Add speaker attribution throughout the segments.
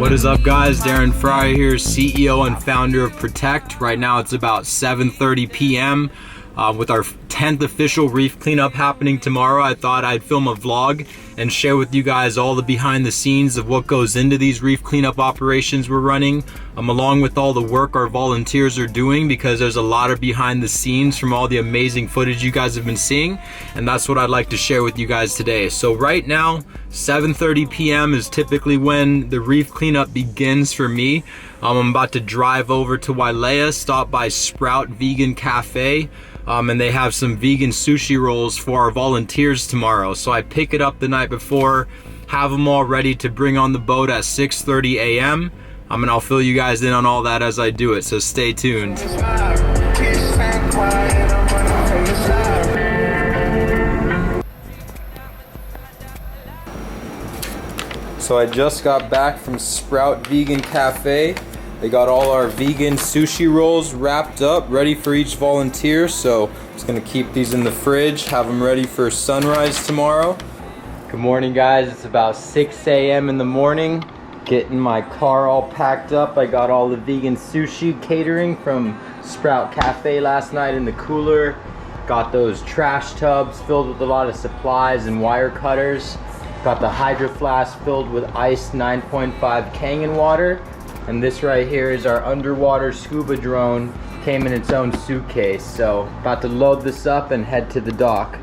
Speaker 1: What is up, guys? Darren Fryer here, CEO and founder of Pro2tect. Right now it's about 7:30 p.m. With our 10th official reef cleanup happening tomorrow. I thought I'd film a vlog and share with you guys all the behind the scenes of what goes into these reef cleanup operations we're running, along with all the work our volunteers are doing, because there's a lot of behind the scenes from all the amazing footage you guys have been seeing, and that's what I'd like to share with you guys today. So right now, 7:30 p.m. is typically when the reef cleanup begins for me. I'm about to drive over to Wailea, stop by Sprout Vegan Cafe, and they have some vegan sushi rolls for our volunteers tomorrow. So I pick it up the night before, have them all ready to bring on the boat at 6:30 a.m. And I'll fill you guys in on all that as I do it, so stay tuned. So I just got back from Sprout Vegan Cafe. They got all our vegan sushi rolls wrapped up, ready for each volunteer. So I'm just gonna keep these in the fridge, have them ready for sunrise tomorrow. Good morning, guys. It's about 6 a.m. in the morning. Getting my car all packed up. I got all the vegan sushi catering from Sprout Cafe last night in the cooler. Got those trash tubs filled with a lot of supplies and wire cutters. Got the hydro flask filled with iced 9.5 Kangen water. And this right here is our underwater scuba drone. Came in its own suitcase. So about to load this up and head to the dock.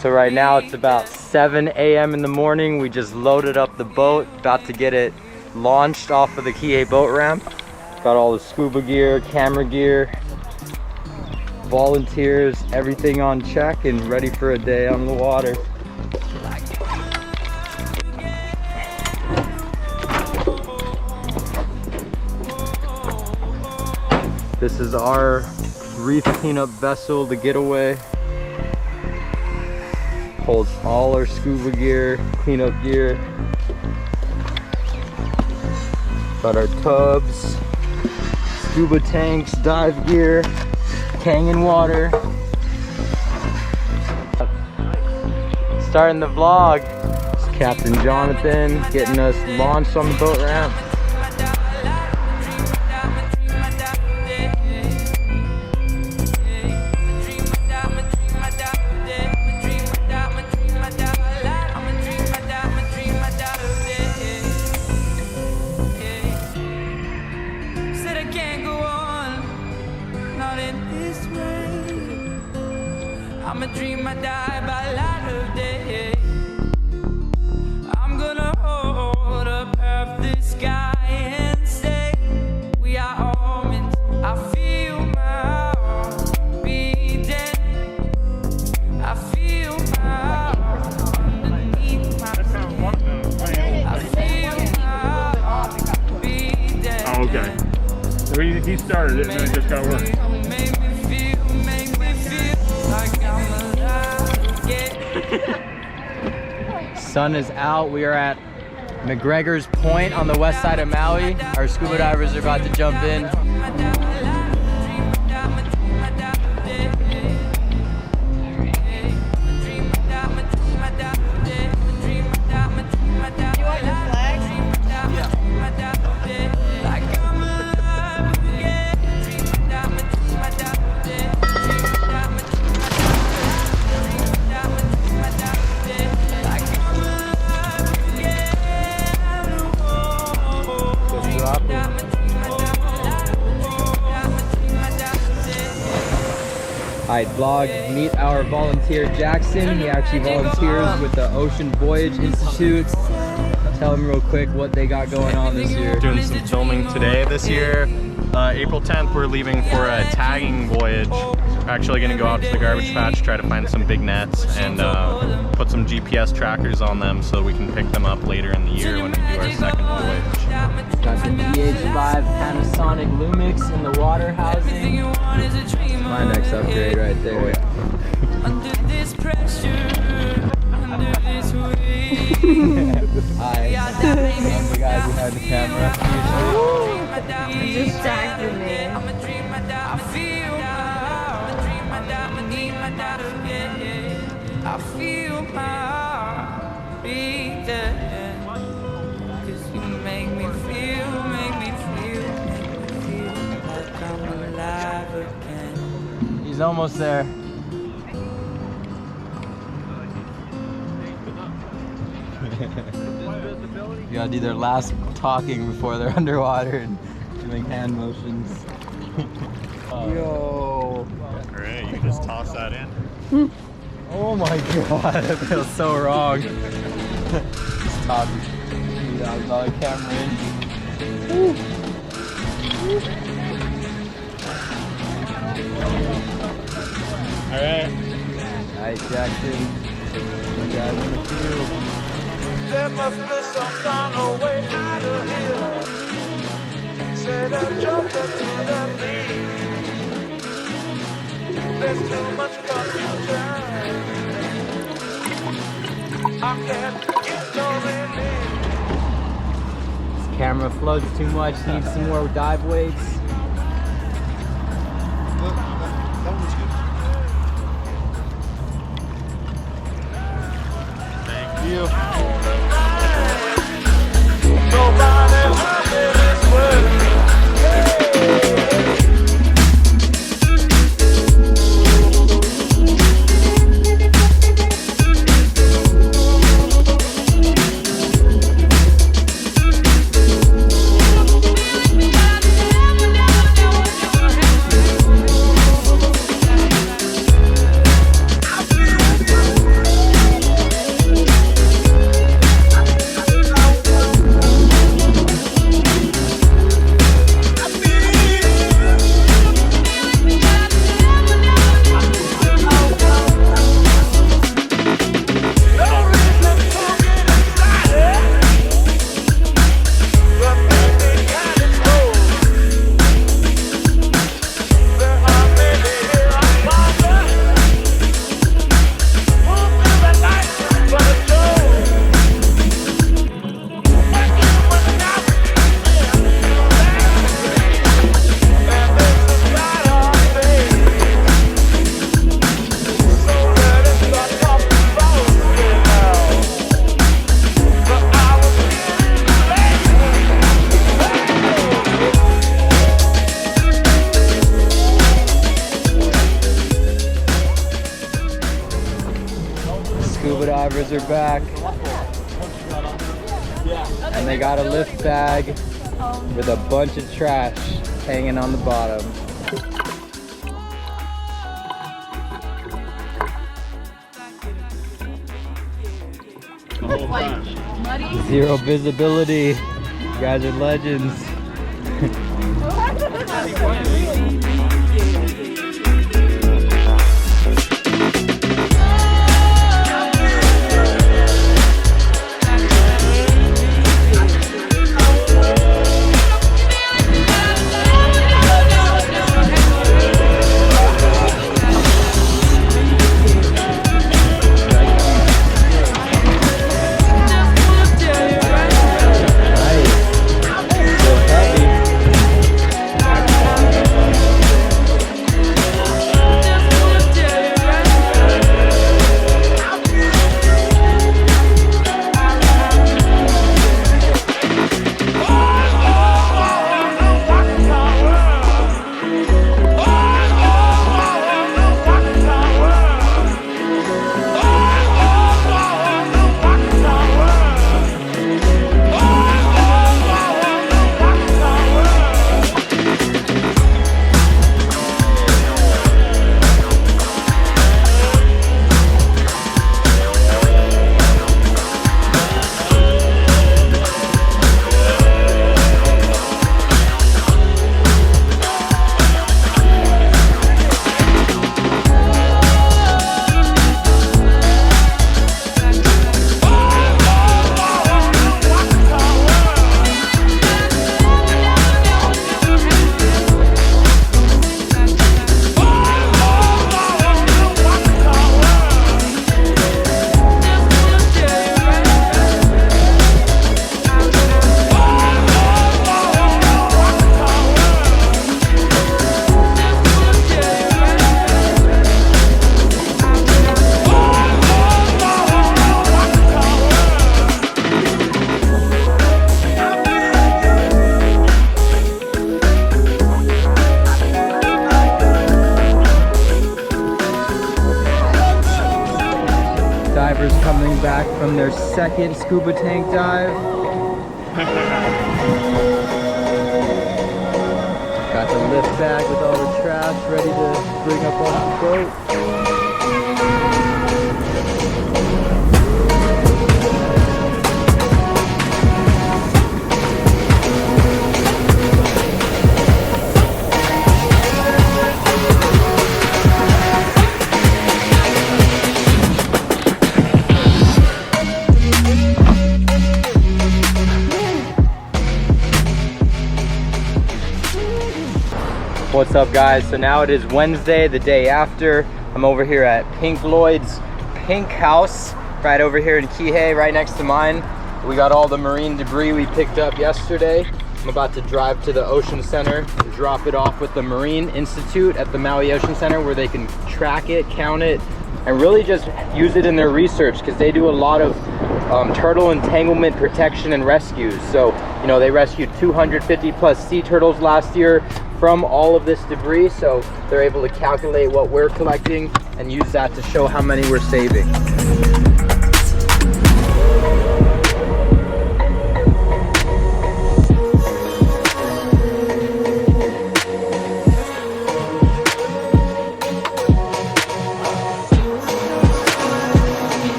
Speaker 1: So right now it's about 7 a.m. in the morning. We just loaded up the boat, about to get it launched off of the Kihei Boat ramp. Got all the scuba gear, camera gear, volunteers, everything on check and ready for a day on the water. This is our reef cleanup vessel, the Getaway. Holds all our scuba gear, cleanup gear. Got our tubs, scuba tanks, dive gear, Kangen water. Starting the vlog. It's Captain Jonathan getting us launched on the boat ramp.
Speaker 2: I'm a dream, I die by light of day. I'm gonna hold up half the sky and say we are all meant. I feel my heart beating. I feel my heart underneath my skin. I feel my heart beating.
Speaker 3: Oh, okay. So he started it and then it just got worse.
Speaker 1: Sun is out. We are at McGregor's Point on the west side of Maui. Our scuba divers are about to jump in. Alright, vlog, meet our volunteer Jackson. He actually volunteers with the Ocean Voyage Institute. Tell him real quick what they got going on this year.
Speaker 3: Doing some filming today this year. April 10th we're leaving for a tagging voyage. We're actually going to go out to the garbage patch, try to find some big nets and put some GPS trackers on them so we can pick them up later in the year when we do our second voyage.
Speaker 1: Got the DH5 Panasonic Lumix in the water housing. My next upgrade right there. Oh, yeah.
Speaker 2: Under this pressure, under this weight.
Speaker 1: Alright, the guy behind the camera.
Speaker 4: distracted me.
Speaker 2: I feel my heart beating, 'cause you make me feel like I'm alive again.
Speaker 1: He's almost there. You gotta do their last talking before they're underwater and doing hand motions. Yo.
Speaker 3: Alright, you can just toss that in.
Speaker 1: Oh my god, that feels so wrong. Just talking. Without the camera in.
Speaker 3: Alright.
Speaker 1: Alright, Jackson. You guys in the field.
Speaker 2: There must be some kind of way out of here. Said I jumped up to the beat. There's too much confusion. I can't get no relief.
Speaker 1: This camera floats too much, needs some more dive weights.
Speaker 3: Thank you.
Speaker 2: Nobody heard this word.
Speaker 1: Scuba divers are back. And they got a lift bag with a bunch of trash hanging on the bottom. Zero visibility. You guys are legends. from their second scuba tank dive. Got the lift bag with all the trash ready to bring up on the boat. What's up, guys? So now it is Wednesday, the day after. I'm over here at Pink Lloyd's Pink House, right over here in Kihei, right next to mine. We got all the marine debris we picked up yesterday. I'm about to drive to the Ocean Center and drop it off with the Marine Institute at the Maui Ocean Center, where they can track it, count it, and really just use it in their research, because they do a lot of turtle entanglement protection and rescues. So, you know, they rescued 250 plus sea turtles last year from all of this debris, so they're able to calculate what we're collecting and use that to show how many we're saving.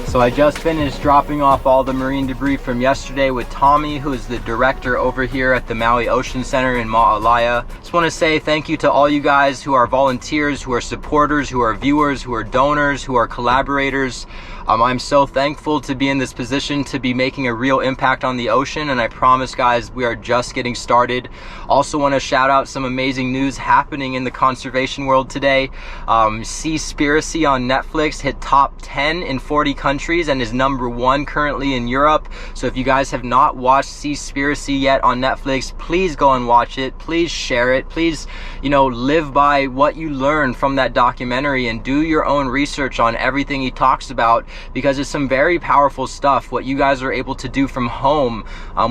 Speaker 1: So I just finished dropping off all the marine debris from yesterday with Tommy, who is the director over here at the Maui Ocean Center in Maui. Just want to say thank you to all you guys who are volunteers, who are supporters, who are viewers, who are donors, who are collaborators. I'm so thankful to be in this position, to be making a real impact on the ocean, and I promise, guys, we are just getting started. Also want to shout out some amazing news happening in the conservation world today. Seaspiracy on Netflix hit top 10 in 40 countries and is #1 currently in Europe. So if you guys have not watched Seaspiracy yet on Netflix, please go and watch it. Please share it. Please, you know, live by what you learn from that documentary and do your own research on everything he talks about, because it's some very powerful stuff what you guys are able to do from home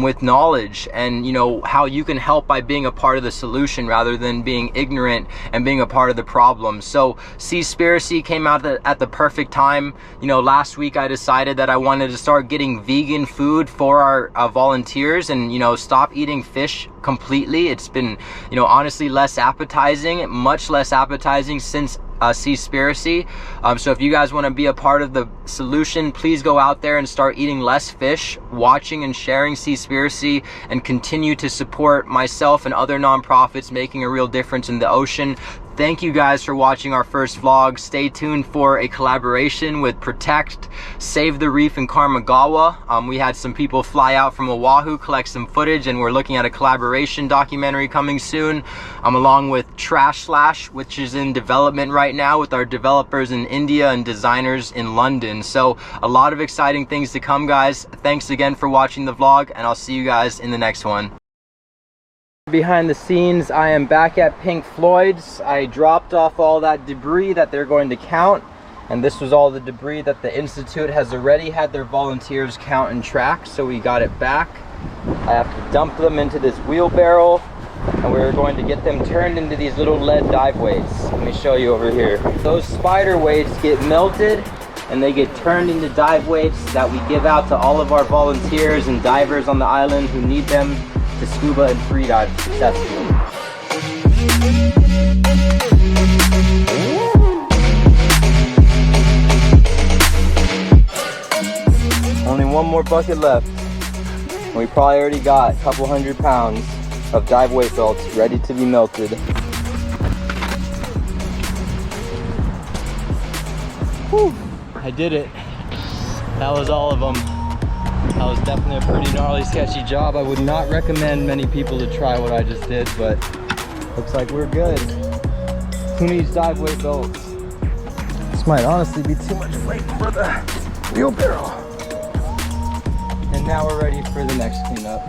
Speaker 1: with knowledge, and you know how you can help by being a part of the solution rather than being ignorant and being a part of the problem. So Seaspiracy came out at the perfect time. You know, last week I decided that I wanted to start getting vegan food for our volunteers, and you know, stop eating fish completely. It's been, you know, honestly less appetizing, much less appetizing since Seaspiracy. So if you guys want to be a part of the solution, please go out there and start eating less fish, watching and sharing Seaspiracy, and continue to support myself and other nonprofits making a real difference in the ocean. Thank you guys for watching our first vlog. Stay tuned for a collaboration with Pro2tect, Save the Reef in Karmagawa. We had some people fly out from Oahu, collect some footage, and we're looking at a collaboration documentary coming soon, along with TrashSlash, which is in development right now with our developers in India and designers in London. So a lot of exciting things to come, guys. Thanks again for watching the vlog, and I'll see you guys in the next one. Behind the scenes, I am back at Pink Floyd's. I dropped off all that debris that they're going to count, and this was all the debris that the Institute has already had their volunteers count and track, so we got it back. I have to dump them into this wheelbarrow, and we're going to get them turned into these little lead dive weights. Let me show you over here. Those spider weights get melted and they get turned into dive weights that we give out to all of our volunteers and divers on the island who need them to scuba and free dive successfully. Only one more bucket left. And we probably already got a couple 100 pounds of dive weight belts ready to be melted. Whew, I did it. That was all of them. That was definitely a pretty gnarly, sketchy job. I would not recommend many people to try what I just did, but looks like we're good. Who needs dive weight belts? This might honestly be too much weight for the wheelbarrow. And now we're ready for the next cleanup.